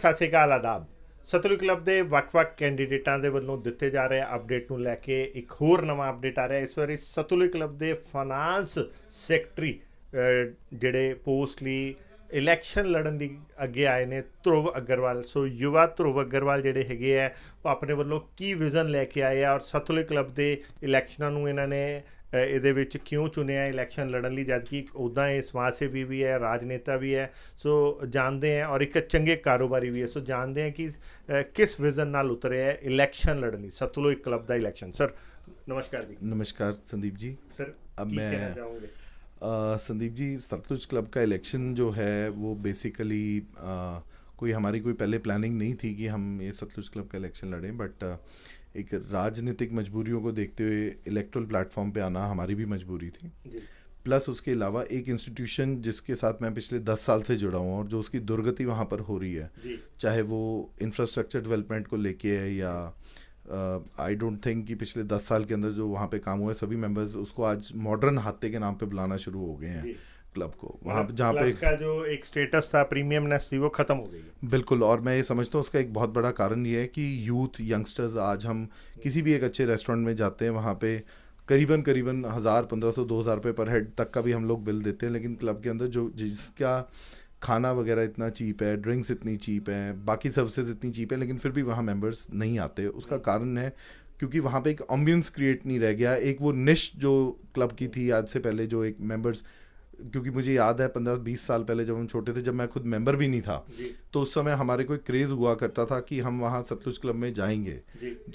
ਸਤਿ ਸ਼੍ਰੀ ਅਕਾਲ ਆਦਾਬ। ਸਤਲੁਜ ਕਲੱਬ ਦੇ ਵੱਖ-ਵੱਖ ਕੈਂਡੀਡੇਟਾਂ ਦੇ ਵੱਲੋਂ ਦਿੱਤੇ ਜਾ ਰਹੇ ਅਪਡੇਟ ਨੂੰ ਲੈ ਕੇ ਇੱਕ ਹੋਰ ਨਵਾਂ ਅਪਡੇਟ ਆ ਰਿਹਾ। ਇਸ ਵਾਰੀ ਸਤਲੁਜ ਕਲੱਬ ਦੇ ਫਾਈਨਾਂਸ ਸੈਕਟਰੀ ਜਿਹੜੇ ਪੋਸਟ ਲਈ ਇਲੈਕਸ਼ਨ ਲੜਨ ਦੀ ਅੱਗੇ ਆਏ ਨੇ, ਧਰੁਵ ਅਗਰਵਾਲ। ਸੋ ਯੁਵਾ ਧਰੁਵ ਅਗਰਵਾਲ ਜਿਹੜੇ ਹੈਗੇ ਆ, ਉਹ ਆਪਣੇ ਵੱਲੋਂ ਕੀ ਵਿਜ਼ਨ ਲੈ ਕੇ ਆਏ ਆ ਔਰ ਸਤਲੁਜ ਕਲੱਬ ਦੇ ਇਲੈਕਸ਼ਨਾਂ ਨੂੰ ਇਹਨਾਂ ਨੇ ਇਹਦੇ ਵਿੱਚ ਕਿਉਂ ਚੁਣਿਆ ਇਲੈਕਸ਼ਨ ਲੜਨ ਲਈ, ਜਦਕਿ ਉੱਦਾਂ ਇਹ ਸਮਾਜ ਸੇਵੀ ਵੀ ਹੈ, ਰਾਜਨੇਤਾ ਵੀ ਹੈ। ਸੋ ਜਾਣਦੇ हैं और एक चंगे कारोबारी भी है। सो जानते हैं कि किस विजन नाल उतरे है इलेक्शन लड़न ਲਈ सतलुज क्लब ਦਾ इलेक्शन। सर नमस्कार जी। नमस्कार संदीप जी। सर अब ਕੀ मैं कहना चाहूँगे? संदीप जी, सतलुज क्लब का इलेक्शन जो है वो बेसिकली कोई हमारी कोई पहले प्लानिंग नहीं थी कि हम ये सतलुज क्लब का इलेक्शन लड़ें, बट एक राजनीतिक मजबूरियों को देखते हुए इलेक्ट्रल प्लेटफॉर्म पे आना हमारी भी मजबूरी थी। जी। प्लस उसके अलावा एक इंस्टीट्यूशन जिसके साथ मैं पिछले 10 साल से जुड़ा हूँ और जो उसकी दुर्गति वहाँ पर हो रही है, जी। चाहे वो इंफ्रास्ट्रक्चर डेवलपमेंट को लेके है या आई डोंट थिंक कि पिछले 10 साल के अंदर जो वहाँ पे काम हुआ है सभी मेंबर्स उसको आज मॉडर्न हाते के नाम पे बुलाना शुरू हो गए हैं जी। क्लब को। वहाँ पे जहाँ पे का जो एक स्टेटस था, प्रीमियमनेस थी, वो खत्म हो गई है। बिल्कुल। और मैं ये समझता हूँ उसका एक बहुत बड़ा कारण ये है कि यूथ यंगस्टर्स, आज हम किसी भी एक अच्छे रेस्टोरेंट में जाते हैं, वहाँ पे करीबन 1000, 1500, 2000 रुपये पर हेड तक का भी हम लोग बिल देते हैं, लेकिन क्लब के अंदर जो जिसका खाना वगैरह इतना चीप है, ड्रिंक्स इतनी चीप है, बाकी सर्विसेज इतनी चीप है, लेकिन फिर भी वहाँ मेंबर्स नहीं आते। उसका कारण है क्योंकि वहाँ पे एक एम्बियंस क्रिएट नहीं रह गया। एक वो निश जो क्लब की थी आज से पहले, जो एक मेंबर्स, क्योंकि मुझे याद है 15-20 साल पहले जब हम छोटे थे, जब मैं खुद मेंबर भी नहीं था, तो उस समय हमारे कोई क्रेज़ हुआ करता था कि हम वहाँ सतलुज क्लब में जाएंगे,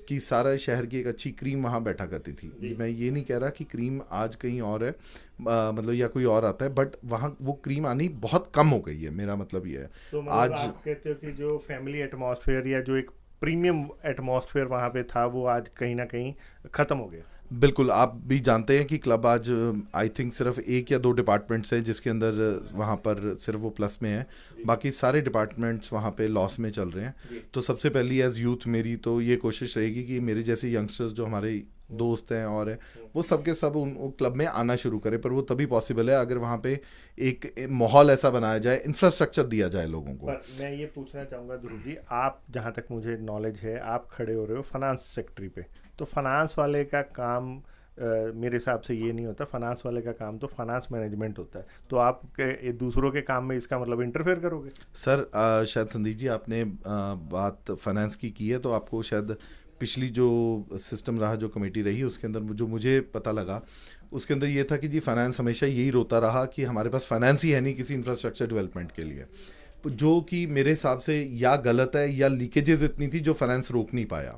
कि सारा शहर की एक अच्छी क्रीम वहाँ बैठा करती थी। मैं ये नहीं कह रहा कि क्रीम आज कहीं और है, मतलब या कोई और आता है, बट वहाँ वो क्रीम आनी बहुत कम हो गई है, मेरा मतलब ये है। तो आज आप कहते हो कि जो फैमिली एटमॉस्फेयर या जो एक प्रीमियम एटमॉस्फेयर वहाँ पे था, वो आज कहीं ना कहीं ख़त्म हो गया। बिल्कुल। आप भी जानते हैं कि क्लब आज आई थिंक सिर्फ 1 या 2 डिपार्टमेंट्स हैं जिसके अंदर वहाँ पर सिर्फ वो प्लस में है, बाकी सारे डिपार्टमेंट्स वहाँ पे लॉस में चल रहे हैं। तो सबसे पहली एज यूथ मेरी तो ये कोशिश रहेगी कि मेरे जैसे यंगस्टर्स जो हमारे दोस्त हैं और है, वो सब के सब उन क्लब में आना शुरू करें। पर वो तभी पॉसिबल है अगर वहाँ पे एक माहौल ऐसा बनाया जाए, इंफ्रास्ट्रक्चर दिया जाए लोगों को। पर मैं ये पूछना चाहूँगा ध्रुव जी, आप जहाँ तक मुझे नॉलेज है, आप खड़े हो रहे हो फाइनेंस सेक्टरी पे, तो फाइनेंस वाले का काम मेरे हिसाब से ये नहीं होता। फाइनेंस वाले का काम तो फाइनेंस मैनेजमेंट होता है, तो आप दूसरों के काम में इसका मतलब इंटरफेयर करोगे? सर शायद संदीप जी आपने बात फाइनेंस की है, तो आपको शायद पिछली जो सिस्टम रहा, जो कमेटी रही, उसके अंदर जो मुझे पता लगा उसके अंदर ये था कि जी फाइनेंस हमेशा यही रोता रहा कि हमारे पास फाइनेंस ही है नहीं किसी इंफ्रास्ट्रक्चर डेवलपमेंट के लिए, जो कि मेरे हिसाब से या गलत है या लीकेजेस इतनी थी जो फाइनेंस रोक नहीं पाया।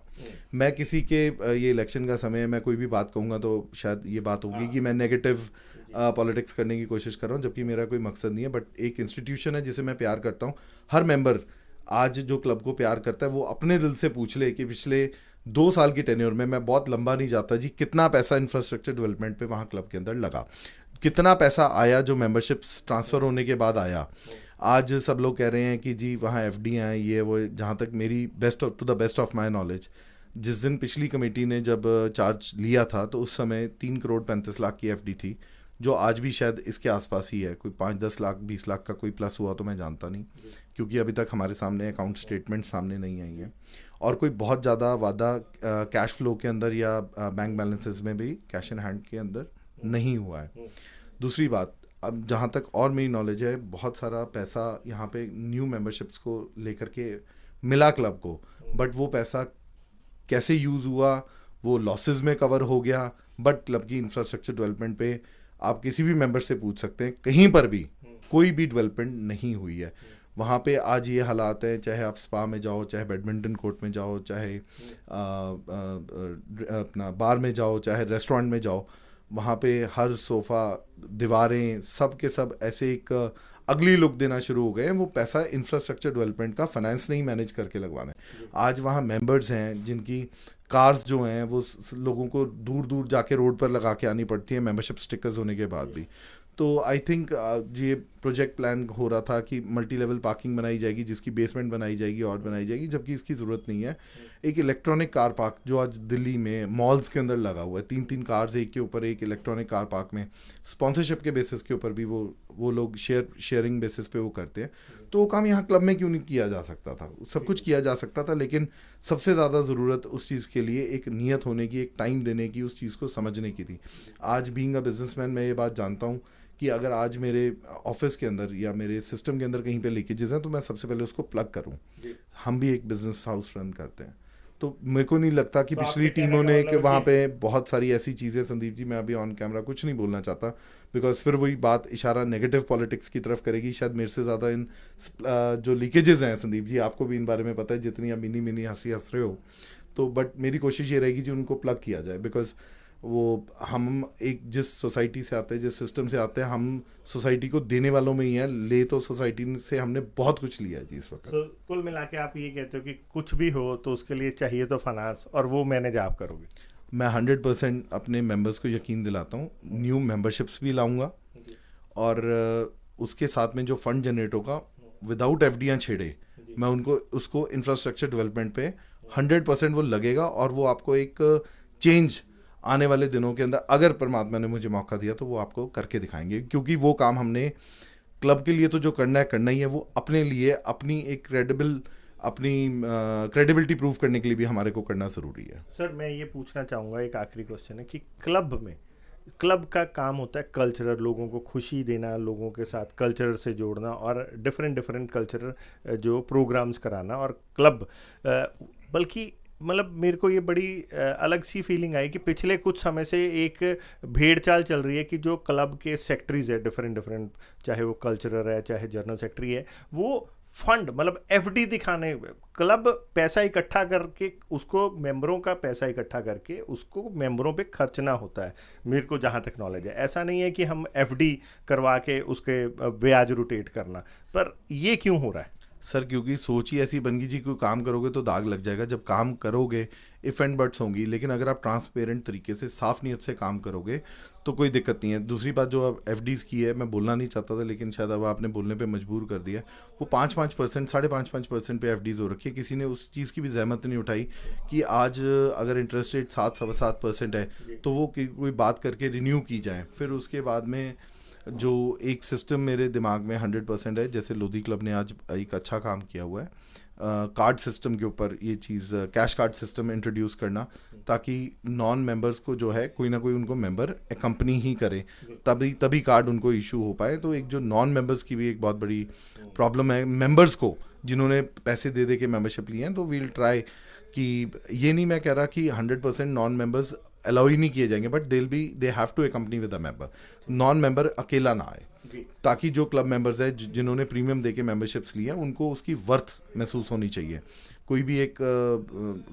मैं किसी के ये इलेक्शन का समय मैं कोई भी बात कहूँगा तो शायद ये बात होगी कि मैं नेगेटिव पॉलिटिक्स करने की कोशिश कर रहा हूँ, जबकि मेरा कोई मकसद नहीं है। बट एक इंस्टीट्यूशन है जिसे मैं प्यार करता हूँ। हर मेंबर आज जो क्लब को प्यार करता है वो अपने दिल से पूछ ले कि पिछले 2 साल की टेन्योर में, मैं बहुत लंबा नहीं जाता जी, कितना पैसा इंफ्रास्ट्रक्चर डेवलपमेंट पे वहाँ क्लब के अंदर लगा, कितना पैसा आया जो मेंबरशिप्स ट्रांसफ़र होने के बाद आया। आज सब लोग कह रहे हैं कि जी वहाँ एफडी हैं, ये वो। जहाँ तक मेरी to the best of my knowledge, जिस दिन पिछली कमेटी ने जब चार्ज लिया था तो उस समय 3 करोड़ 35 लाख की एफडी थी, जो आज भी शायद इसके आसपास ही है। कोई 5-10 लाख 20 लाख का कोई प्लस हुआ तो मैं जानता नहीं, क्योंकि अभी तक हमारे सामने अकाउंट स्टेटमेंट सामने नहीं आई है। और कोई बहुत ज़्यादा वादा कैश फ्लो के अंदर या बैंक बैलेंसेस में भी कैश इन हैंड के अंदर नहीं हुआ है। दूसरी बात, अब जहाँ तक और मेरी नॉलेज है, बहुत सारा पैसा यहाँ पे न्यू मेंबरशिप्स को लेकर के मिला क्लब को, बट वो पैसा कैसे यूज़ हुआ, वो लॉसेस में कवर हो गया। बट क्लब की इंफ्रास्ट्रक्चर डेवलपमेंट पे आप किसी भी मेंबर से पूछ सकते हैं, कहीं पर भी कोई भी डेवलपमेंट नहीं हुई है। वहाँ पे आज ये हालात हैं, चाहे आप स्पा में जाओ, चाहे बैडमिंटन कोर्ट में जाओ, चाहे अपना बार में जाओ, चाहे रेस्टोरेंट में जाओ, वहाँ पे हर सोफ़ा, दीवारें, सब के सब ऐसे एक अगली लुक देना शुरू हो गए हैं। वो पैसा इंफ्रास्ट्रक्चर डेवलपमेंट का फाइनेंस नहीं मैनेज करके लगवाना है। आज वहाँ मेंबर्स हैं जिनकी कार्स जो हैं वो लोगों को दूर दूर जाके रोड पर लगा के आनी पड़ती है, मेंबरशिप स्टिकर्स होने के बाद भी। तो आई थिंक ये प्रोजेक्ट प्लान हो रहा था कि मल्टी लेवल पार्किंग बनाई जाएगी, जिसकी बेसमेंट बनाई जाएगी और बनाई जाएगी, जबकि इसकी ज़रूरत नहीं है। एक इलेक्ट्रॉनिक कार पार्क जो आज दिल्ली में मॉल्स के अंदर लगा हुआ है, 3-3 कार्स एक के ऊपर एक इलेक्ट्रॉनिक कार पार्क में, स्पॉन्सरशिप के बेसिस के ऊपर भी वो लोग शेयरिंग बेसिस पे वो करते हैं। तो वो काम यहाँ क्लब में क्यों नहीं किया जा सकता था? सब कुछ किया जा सकता था, लेकिन सबसे ज़्यादा ज़रूरत उस चीज़ के लिए एक नीयत होने की, एक टाइम देने की, उस चीज़ को समझने की थी। आज बीइंग अ बिजनेसमैन मैं ये बात जानता हूँ कि अगर आज मेरे ऑफिस के अंदर या मेरे सिस्टम के अंदर कहीं पे लीकेजेस हैं तो मैं सबसे पहले उसको प्लग करूं। हम भी एक बिजनेस हाउस रन करते हैं, तो मेरे को नहीं लगता कि पिछली टीमों ने कि वहाँ पे बहुत सारी ऐसी चीज़ें, संदीप जी मैं अभी ऑन कैमरा कुछ नहीं बोलना चाहता, बिकॉज फिर वही बात इशारा नेगेटिव पॉलिटिक्स की तरफ करेगी। शायद मेरे से ज़्यादा इन जो लीकेजेस हैं संदीप जी, आपको भी इन बारे में पता है, जितनी आप मिनी मिनी हंसी हंस रहे हो, तो बट मेरी कोशिश ये रहेगी कि उनको प्लग किया जाए। बिकॉज वो हम एक जिस सोसाइटी से आते हैं, जिस सिस्टम से आते हैं, हम सोसाइटी को देने वालों में ही हैं, ले तो सोसाइटी से हमने बहुत कुछ लिया है जी इस वक्त। कुल मिला के आप ये कहते हो कि कुछ भी हो तो उसके लिए चाहिए तो फाइनेंस, और वो मैनेज आप करोगे। मैं 100% अपने मेंबर्स को यकीन दिलाता हूँ, न्यू मेंबरशिप्स भी लाऊंगा, और उसके साथ में जो फंड जनरेट होगा विदाउट एफडीआं छेड़े, मैं उनको उसको इंफ्रास्ट्रक्चर डेवलपमेंट पे 100% वो लगेगा, और वो आपको एक चेंज आने वाले दिनों के अंदर, अगर परमात्मा ने मुझे मौका दिया तो वो आपको करके दिखाएंगे। क्योंकि वो काम हमने क्लब के लिए तो जो करना है ही है, वो अपने लिए अपनी एक क्रेडिबिलिटी प्रूव करने के लिए भी हमारे को करना ज़रूरी है। सर मैं ये पूछना चाहूँगा, एक आखिरी क्वेश्चन है कि क्लब का काम होता है कल्चरल, लोगों को खुशी देना, लोगों के साथ कल्चर से जोड़ना और डिफरेंट कल्चरल जो प्रोग्राम्स कराना। और क्लब बल्कि मतलब मेरे को ये बड़ी अलग सी फीलिंग आई कि पिछले कुछ समय से एक भेड़ चाल चल रही है कि जो क्लब के सेक्रेटरीज है डिफरेंट, चाहे वो कल्चरल है चाहे जनरल सेक्रेटरी है, वो फंड मतलब एफडी दिखाने, क्लब पैसा इकट्ठा करके, उसको मेंबरों का पैसा इकट्ठा करके उसको मेंबरों पे खर्चना होता है। मेरे को जहाँ तक नॉलेज है, ऐसा नहीं है कि हम एफडी करवा के उसके ब्याज रोटेट करना। पर ये क्यों हो रहा है सर? क्योंकि सोच ही ऐसी बन गई जी, कोई काम करोगे तो दाग लग जाएगा। जब काम करोगे इफ़ एंड बट्स होंगी, लेकिन अगर आप ट्रांसपेरेंट तरीके से साफ नीयत से काम करोगे तो कोई दिक्कत नहीं है। दूसरी बात जो अब एफडीज़ की है, मैं बोलना नहीं चाहता था लेकिन शायद अब आपने बोलने पे मजबूर कर दिया, वो 5% 5.5% पे एफडीज़ हो रखी है। किसी ने उस चीज़ की भी जहमत नहीं उठाई कि आज अगर इंटरेस्ट रेट 7-7.25% है तो वो कोई बात करके रिन्यू की जाए। फिर उसके बाद में जो एक सिस्टम मेरे दिमाग में 100% है, जैसे लोधी क्लब ने आज एक अच्छा काम किया हुआ है कार्ड सिस्टम के ऊपर, ये चीज़ कैश कार्ड सिस्टम इंट्रोड्यूस करना, ताकि नॉन मेंबर्स को जो है कोई ना कोई उनको मेंबर कंपनी ही करे, तभी कार्ड उनको इशू हो पाए। तो एक जो नॉन मेंबर्स की भी एक बहुत बड़ी प्रॉब्लम है मेंबर्स को, जिन्होंने पैसे दे के मेंबरशिप लिए हैं। तो वील ट्राई कि ये नहीं मैं कह रहा कि 100% नॉन मेंबर्स अलाउ ही नहीं किए जाएंगे, but they have to accompany with a member, non member अकेला ना आए, ताकि जो क्लब मेंबर्स है जिन्होंने प्रीमियम देके मेंबरशिप्स लिए हैं उनको उसकी वर्थ महसूस होनी चाहिए। कोई भी एक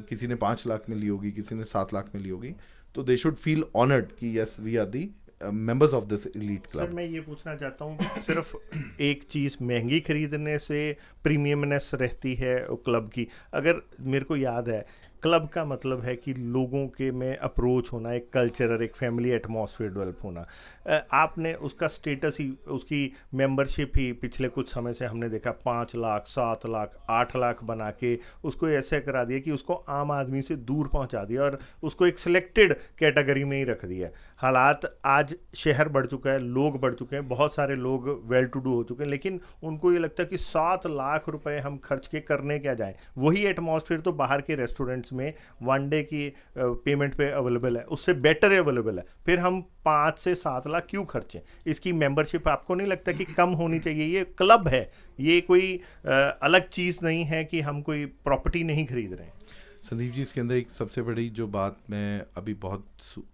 किसी ने 5 लाख में ली होगी, किसी ने 7 लाख में ली होगी, तो they should feel honoured that yes we are the members of this elite club. Sir मैं ये पूछना चाहता हूँ, सिर्फ एक चीज़ महंगी खरीदने से प्रीमियमनेस रहती है क्लब की? अगर मेरे को याद है, क्लब का मतलब है कि लोगों के में अप्रोच होना, एक कल्चरल, एक फैमिली एटमॉस्फेयर डेवलप होना। आपने उसका स्टेटस ही, उसकी मेंबरशिप ही पिछले कुछ समय से हमने देखा 5 लाख 7 लाख 8 लाख बना के उसको ऐसे करा दिया कि उसको आम आदमी से दूर पहुंचा दिया और उसको एक सिलेक्टेड कैटेगरी में ही रख दिया। हालात आज शहर बढ़ चुका है, लोग बढ़ चुके हैं, बहुत सारे लोग वेल टू डू हो चुके हैं, लेकिन उनको ये लगता है कि 7 लाख रुपए हम खर्च के करने क्या जाएं। वही एटमॉस्फेयर तो बाहर के रेस्टोरेंट्स में 1 डे की पेमेंट पे अवेलेबल है, उससे बेटर अवेलेबल है, फिर हम 5 से 7 लाख क्यों खर्चें? इसकी मेंबरशिप आपको नहीं लगता कि कम होनी चाहिए? ये क्लब है, ये कोई अलग चीज़ नहीं है कि हम कोई प्रॉपर्टी नहीं खरीद रहे हैं। संदीप जी, इसके अंदर एक सबसे बड़ी जो बात मैं अभी बहुत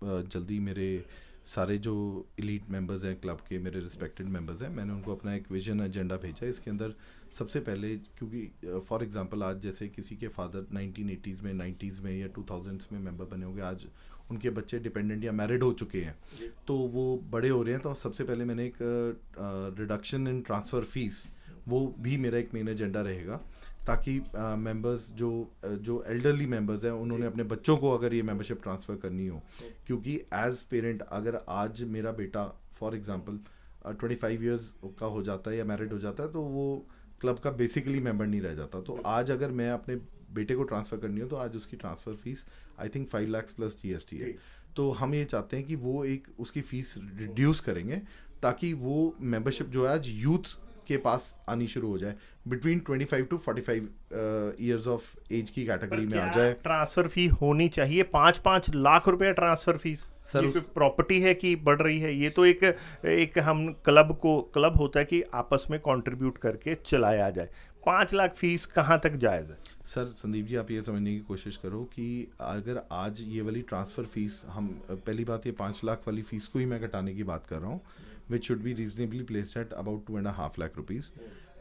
जल्दी मेरे सारे जो एलीट मेंबर्स हैं क्लब के, मेरे रिस्पेक्टेड मेंबर्स हैं, मैंने उनको अपना एक विजन एजेंडा भेजा। इसके अंदर सबसे पहले, क्योंकि फॉर एग्जांपल आज जैसे किसी के फादर 1980s में 90s में या 2000s में मेंबर बने होंगे, आज उनके बच्चे डिपेंडेंट या मैरिड हो चुके हैं, तो वो बड़े हो रहे हैं। तो सबसे पहले मैंने एक रिडक्शन इन ट्रांसफ़र फीस, वो भी मेरा एक मेन एजेंडा रहेगा, ताकि मेंबर्स जो एल्डरली मेंबर्स हैं उन्होंने अपने बच्चों को अगर ये मेंबरशिप ट्रांसफ़र करनी हो, क्योंकि एज पेरेंट अगर आज मेरा बेटा फॉर एग्जांपल 25 ईयर्स का हो जाता है या मैरिड हो जाता है तो वो क्लब का बेसिकली मेंबर नहीं रह जाता। तो आज अगर मैं अपने बेटे को ट्रांसफ़र करनी हो तो आज उसकी transfer fees I think 5 lakh plus GST है। तो हम ये चाहते हैं कि वो एक उसकी फ़ीस रिड्यूस करेंगे ताकि वो मेंबरशिप जो है आज यूथ के पास आनी शुरू हो जाए, between 25 to 45 years of age की कैटेगरी में आ जाए। ट्रांसफर फी होनी चाहिए 5-5 लाख रुपए ट्रांसफर फीस सर? प्रॉपर्टी है कि बढ़ रही है? ये तो एक हम क्लब होता है कि आपस में कंट्रीब्यूट करके चलाया जाए। 5 लाख फीस कहाँ तक जायज़ है? सर संदीप जी, आप ये समझने की कोशिश करो कि अगर आज ये वाली ट्रांसफ़र फीस हम पहली बात ये 5 लाख वाली फ़ीस को ही मैं घटाने की बात कर रहा हूँ, which should be reasonably placed at about 2.5 lakh rupees,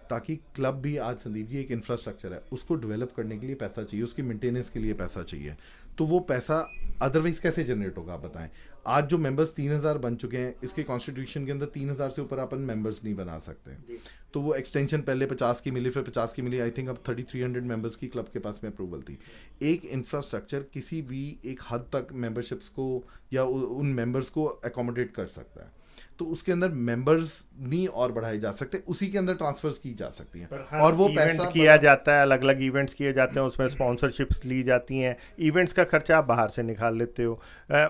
ताकि क्लब भी आज संदीप जी एक इंफ्रास्ट्रक्चर है, उसको डेवलप करने के लिए पैसा चाहिए, उसकी मेंटेनेंस के लिए पैसा चाहिए। तो वो पैसा अदरवाइज कैसे जनरेट होगा आप बताएं? आज जो मेंबर्स 3000 बन चुके हैं, इसके कॉन्स्टिट्यूशन के अंदर 3000 से ऊपर अपन मेंबर्स नहीं बना सकते। तो वो एक्सटेंशन पहले 50 की मिली, फिर 50 की मिली, आई थिंक अब 3300 मेंबर्स की क्लब के पास में अप्रूवल थी। एक इंफ्रास्ट्रक्चर किसी भी एक हद तक मेंबरशिप्स को या उन मेंबर्स को अकोमोडेट कर सकता है, तो उसके अंदर मेंबर्स नहीं और बढ़ाए जा सकते, उसी के अंदर ट्रांसफर्स की जा सकती हैं और वो पैसा किया जाता है, अलग अलग इवेंट्स किए जाते हैं, उसमें स्पॉन्सरशिप्स ली जाती हैं, इवेंट्स का खर्चा आप बाहर से निकाल लेते हो,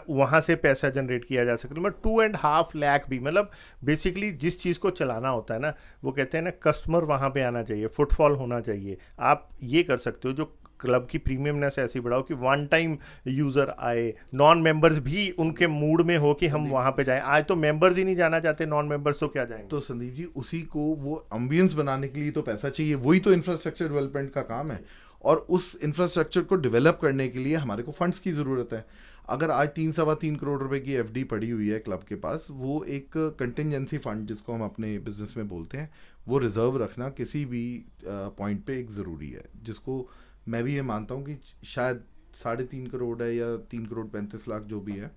वहाँ से पैसा जनरेट किया जा सकता है। मतलब 2.5 लाख भी, मतलब बेसिकली जिस चीज़ को चलाना होता है ना, वो कहते हैं ना कस्टमर वहाँ पे आना चाहिए, फुटफॉल होना चाहिए। आप ये कर सकते हो जो क्लब की प्रीमियमनेस ऐसी बढ़ाओ कि वन टाइम यूज़र आए, नॉन मेंबर्स भी उनके मूड में हो कि हम वहाँ पे जाएं। आज तो मेंबर्स ही नहीं जाना चाहते, नॉन मेंबर्स तो क्या जाएंगे? तो संदीप जी, उसी को वो एम्बियंस बनाने के लिए तो पैसा चाहिए, वही तो इंफ्रास्ट्रक्चर डेवलपमेंट का काम है। और उस इंफ्रास्ट्रक्चर को डेवलप करने के लिए हमारे को फंड्स की ज़रूरत है। अगर आज 3-3.25 करोड़ रुपए की FD पड़ी हुई है क्लब के पास, वो एक कंटिजेंसी फंड जिसको हम अपने बिजनेस में बोलते हैं, वो रिजर्व रखना किसी भी पॉइंट पे एक ज़रूरी है, जिसको मैं भी ये मानता हूँ कि शायद 3.5 करोड़ है या 3 करोड़ 35 लाख जो भी है,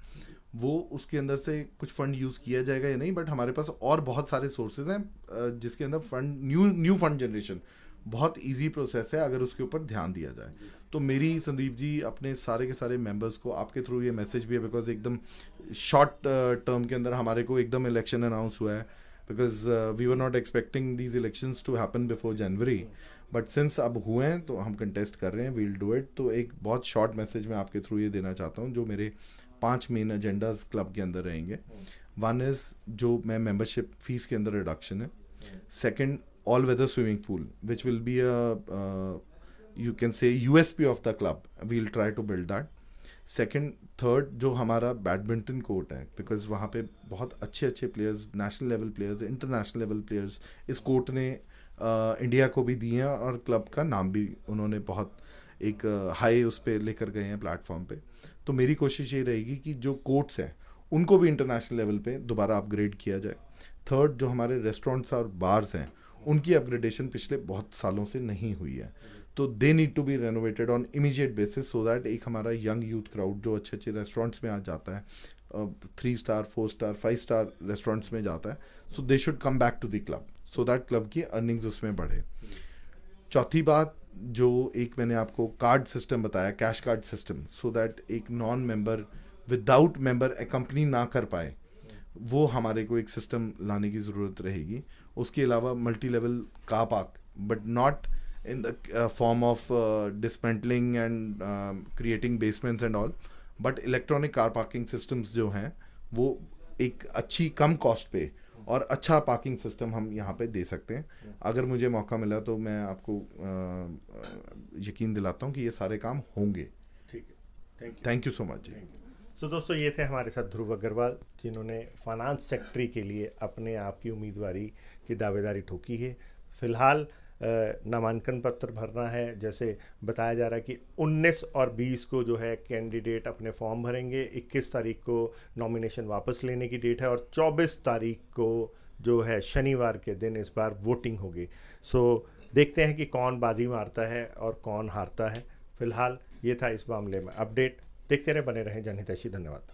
वो उसके अंदर से कुछ फंड यूज़ किया जाएगा या नहीं, बट हमारे पास और बहुत सारे सोर्सेज हैं जिसके अंदर फंड न्यू फंड जनरेशन बहुत इजी प्रोसेस है अगर उसके ऊपर ध्यान दिया जाए। तो मेरी संदीप जी अपने सारे के सारे मेंबर्स को आपके थ्रू ये मैसेज भी है, बिकॉज एकदम शॉर्ट टर्म के अंदर हमारे को एकदम इलेक्शन अनाउंस हुआ है, because we were not expecting these elections to happen before January, but since अब हुए हैं तो हम कंटेस्ट कर रहे हैं, वील डू इट। तो एक बहुत शॉर्ट मैसेज मैं आपके थ्रू ये देना चाहता हूँ, जो मेरे 5 मेन एजेंडाज क्लब के अंदर रहेंगे। वन इज़ जो मैं मेंबरशिप फीस के अंदर रिडक्शन है। Second, all weather swimming pool which will be you can say USP of the club, we'll try to build that. Second, third, जो हमारा बैडमिंटन कोर्ट है, बिकॉज वहाँ पे बहुत अच्छे अच्छे players, national level players, international level players इस court ने इंडिया को भी दिए हैं और क्लब का नाम भी उन्होंने बहुत एक हाई उस पर लेकर गए हैं प्लेटफॉर्म पे। तो मेरी कोशिश ये रहेगी कि जो कोर्ट्स हैं उनको भी इंटरनेशनल लेवल पे दोबारा अपग्रेड किया जाए। थर्ड, जो हमारे रेस्टोरेंट्स और बार्स हैं उनकी अपग्रेडेशन पिछले बहुत सालों से नहीं हुई है, तो they need to be renovated on immediate basis, so that एक हमारा यंग यूथ क्राउड जो अच्छे अच्छे रेस्टोरेंट्स में आ जाता है, 3 स्टार 4 स्टार 5 स्टार रेस्टोरेंट्स में जाता है, so they should come back to the club, so that club की अर्निंग्स उसमें बढ़े। चौथी बात, जो एक मैंने आपको कार्ड सिस्टम बताया, cash card system, so that एक non member without member accompany ना कर पाए, वो हमारे को एक सिस्टम लाने की ज़रूरत रहेगी। उसके अलावा multi level car park, but not in the form of dismantling and creating basements and all, but electronic car parking systems जो हैं वो एक अच्छी कम कॉस्ट पे और अच्छा पार्किंग सिस्टम हम यहाँ पे दे सकते हैं। अगर मुझे मौका मिला तो मैं आपको यकीन दिलाता हूँ कि ये सारे काम होंगे। ठीक है, थैंक यू सो मच। सो दोस्तों, ये थे हमारे साथ ध्रुव अग्रवाल, जिन्होंने फाइनेंस सेक्रेटरी के लिए अपने आप की उम्मीदवारी की दावेदारी ठोकी है। फ़िलहाल नामांकन पत्र भरना है, जैसे बताया जा रहा है कि 19 और 20 को जो है कैंडिडेट अपने फॉर्म भरेंगे, 21 तारीख को नॉमिनेशन वापस लेने की डेट है और 24 तारीख को जो है शनिवार के दिन इस बार वोटिंग होगी। सो देखते हैं कि कौन बाजी मारता है और कौन हारता है। फिलहाल ये था इस मामले में अपडेट। देखते रहे, बने रहें जनहितैषी। धन्यवाद।